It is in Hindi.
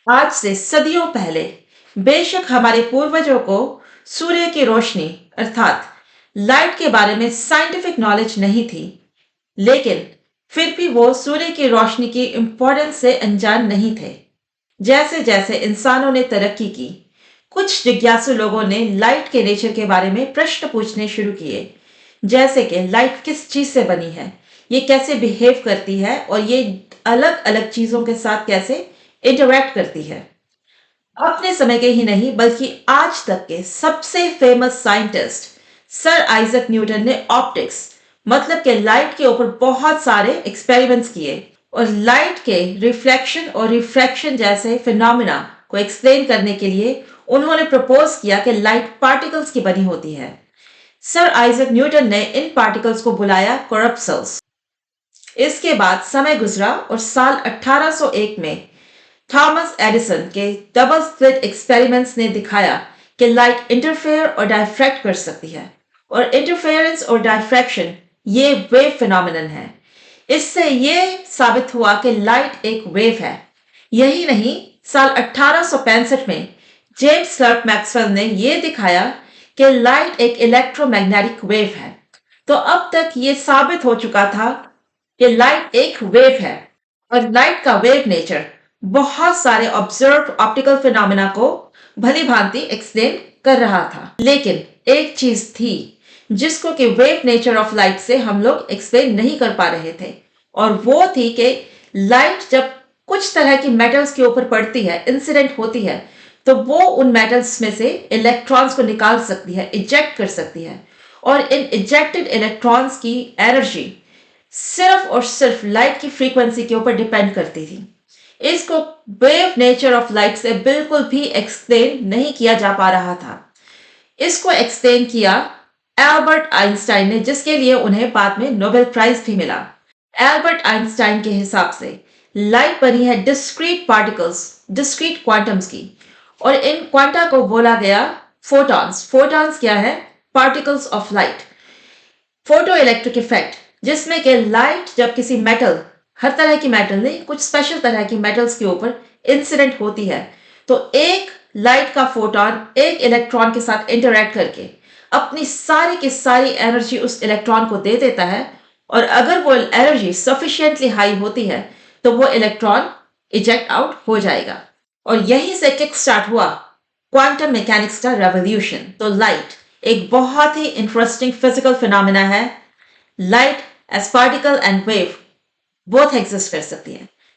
आज से सदियों पहले बेशक हमारे पूर्वजों को सूर्य की रोशनी अर्थात लाइट के बारे में साइंटिफिक नॉलेज नहीं थी, लेकिन फिर भी वो सूर्य की रोशनी की इम्पोर्टेंस से अनजान नहीं थे। जैसे जैसे इंसानों ने तरक्की की, कुछ जिज्ञासु लोगों ने लाइट के नेचर के बारे में प्रश्न पूछने शुरू किए। जैसे कि लाइट किस चीज से बनी है, ये कैसे बिहेव करती है और ये अलग अलग चीजों के साथ कैसे इंटरेक्ट करती है। अपने समय के ही नहीं बल्कि आज तक के सबसे famous scientist sir Isaac Newton ने ऑप्टिक्स मतलब के लाइट के ऊपर बहुत सारे एक्सपेरिमेंट्स किए और लाइट के रिफ्लेक्शन और रिफ्रैक्शन जैसे फिनोमिना को एक्सप्लेन करने के लिए उन्होंने प्रपोज किया कि लाइट पार्टिकल्स की बनी होती है। सर आइजक न्यूटन ने इन पार्टिकल्स को बुलाया कोरपसल्स। इसके बाद समय गुजरा और साल 1801 में थॉमस एडिसन के डबल स्लिट एक्सपेरिमेंट्स ने दिखाया कि लाइट इंटरफेयर और डायफ्रैक्ट कर सकती है और इंटरफेरेंस और डायफ्रैक्शन ये वेव फिनोमिनन है। इससे ये साबित हुआ कि लाइट एक वेव है। यही नहीं, साल 1865 में जेम्स क्लर्क मैक्सवेल ने यह दिखाया कि लाइट एक इलेक्ट्रोमैग्नेटिक वेव है। तो अब तक ये साबित हो चुका था कि लाइट एक वेव है और लाइट का वेव नेचर बहुत सारे ऑब्जर्व ऑप्टिकल फिनोमिना को भली भांति एक्सप्लेन कर रहा था। लेकिन एक चीज थी जिसको कि वेव नेचर ऑफ लाइट से हम लोग एक्सप्लेन नहीं कर पा रहे थे, और वो थी कि लाइट जब कुछ तरह की मेटल्स के ऊपर पड़ती है, इंसिडेंट होती है, तो वो उन मेटल्स में से इलेक्ट्रॉन्स को निकाल सकती है, इजेक्ट कर सकती है। और इन इजेक्टेड इलेक्ट्रॉन्स की एनर्जी सिर्फ और सिर्फ लाइट की फ्रीक्वेंसी के ऊपर डिपेंड करती थी। इसको वेव नेचर ऑफ लाइट से बिल्कुल भी एक्सप्लेन नहीं किया जा पा रहा था। इसको एक्सप्लेन किया एल्बर्ट आइंस्टाइन ने, जिसके लिए उन्हें बाद में नोबेल प्राइज भी मिला। एल्बर्ट आइंस्टाइन के हिसाब से लाइट बनी है डिस्क्रीट पार्टिकल्स, डिस्क्रीट क्वांटम्स की, और इन क्वांटा को बोला गया फोटॉन्स। फोटॉन्स क्या है? Particles of light. Photo electric effect, जिसमें कि लाइट जब किसी मेटल, हर तरह की मेटल नहीं, कुछ स्पेशल तरह की मेटल्स के ऊपर इंसिडेंट होती है, तो एक लाइट का फोटोन एक इलेक्ट्रॉन के साथ इंटरैक्ट करके अपनी सारी की सारी एनर्जी उस इलेक्ट्रॉन को दे देता है, और अगर वो एनर्जी सफिशिएंटली हाई होती है तो वो इलेक्ट्रॉन इजेक्ट आउट हो जाएगा। और यहीं से किक स्टार्ट हुआ क्वांटम मैकेनिक्स का रेवोल्यूशन। तो लाइट एक बहुत ही इंटरेस्टिंग फिजिकल फिनोमिना है। Light as particle and wave both exist कर सकती है।